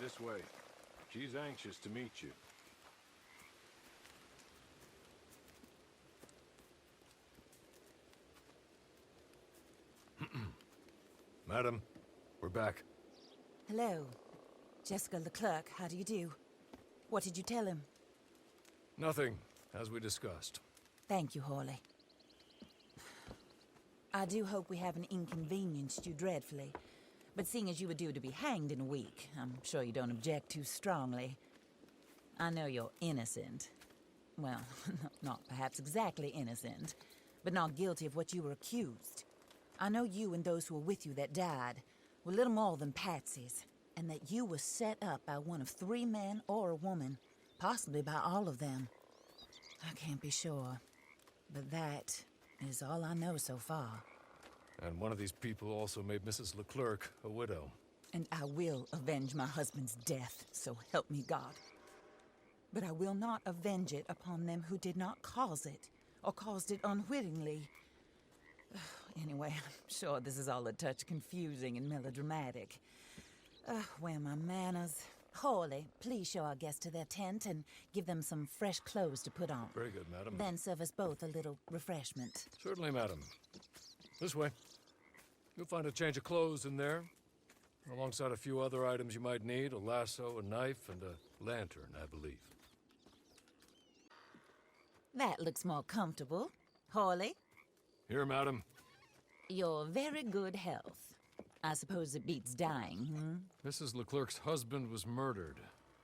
This way. She's anxious to meet you. Madam, we're back. Hello. Jessica Leclerc, how do you do? What did you tell him? Nothing, as we discussed. Thank you, Hawley. I do hope we haven't inconvenienced you dreadfully. But seeing as you were due to be hanged in a week, I'm sure you don't object too strongly. I know you're innocent. Well, not perhaps exactly innocent, but not guilty of what you were accused. I know you and those who were with you that died were little more than patsies, and that you were set up by one of 3 men or a woman, possibly by all of them. I can't be sure, but that is all I know so far. And one of these people also made Mrs. Leclerc a widow. And I will avenge my husband's death, so help me God. But I will not avenge it upon them who did not cause it, or caused it unwittingly. Anyway, I'm sure this is all a touch confusing and melodramatic. Where are my manners? Hawley, please show our guests to their tent and give them some fresh clothes to put on. Very good, madam. Then serve us both a little refreshment. Certainly, madam. This way. You'll find a change of clothes in there, alongside a few other items you might need, a lasso, a knife, and a lantern, I believe. That looks more comfortable. Hawley? Here, madam. Your very good health. I suppose it beats dying, Mrs. Leclerc's husband was murdered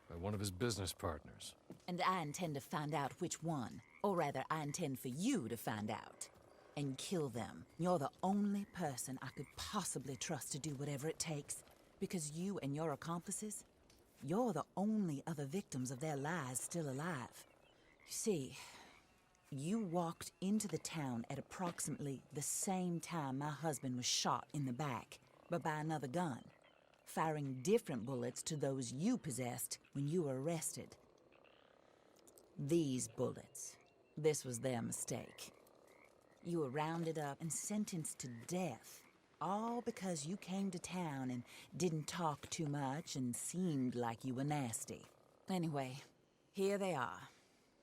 by one of his business partners. And I intend to find out which one. Or rather, I intend for you to find out. And kill them. You're the only person I could possibly trust to do whatever it takes. Because you and your accomplices, you're the only other victims of their lies still alive. You see, you walked into the town at approximately the same time my husband was shot in the back, but by another gun, firing different bullets to those you possessed when you were arrested. These bullets, this was their mistake. You were rounded up and sentenced to death, all because you came to town and didn't talk too much and seemed like you were nasty. Anyway, here they are,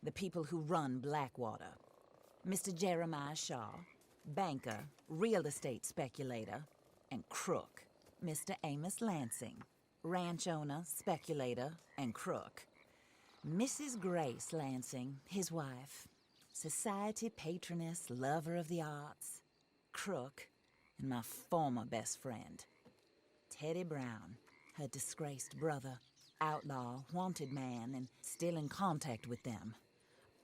the people who run Blackwater. Mr. Jeremiah Shaw, banker, real estate speculator, and crook. Mr. Amos Lansing, ranch owner, speculator, and crook. Mrs. Grace Lansing, his wife, society patroness, lover of the arts, crook, and my former best friend. Teddy Brown, her disgraced brother, outlaw, wanted man, and still in contact with them.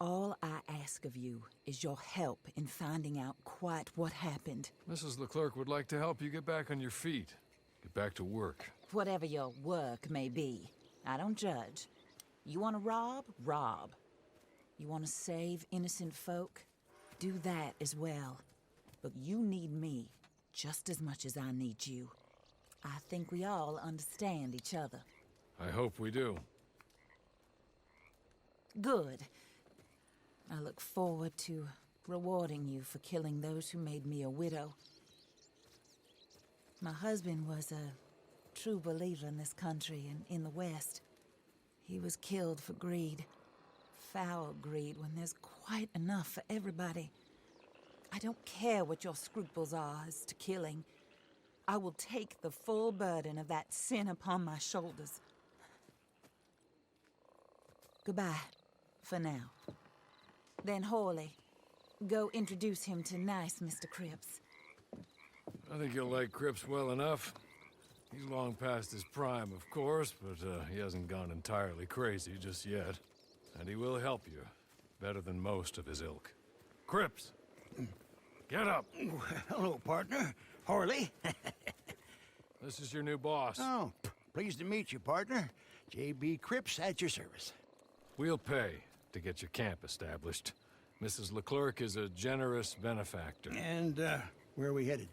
All I ask of you is your help in finding out quite what happened. Mrs. Leclerc would like to help you get back on your feet. Get back to work. Whatever your work may be, I don't judge. You want to rob? Rob. You want to save innocent folk? Do that as well. But you need me just as much as I need you. I think we all understand each other. I hope we do. Good. I look forward to rewarding you for killing those who made me a widow. My husband was a true believer in this country and in the West. He was killed for greed. Foul greed when there's quite enough for everybody. I don't care what your scruples are as to killing. I will take the full burden of that sin upon my shoulders. Goodbye, for now. Then Hawley, go introduce him to nice Mr. Cripps. I think you'll like Cripps well enough. He's long past his prime, of course, but he hasn't gone entirely crazy just yet. And he will help you, better than most of his ilk. Cripps! Get up! Hello, partner. Hawley. This is your new boss. Oh, pleased to meet you, partner. J.B. Cripps at your service. We'll pay to get your camp established. Mrs. Leclerc is a generous benefactor. And, where are we headed?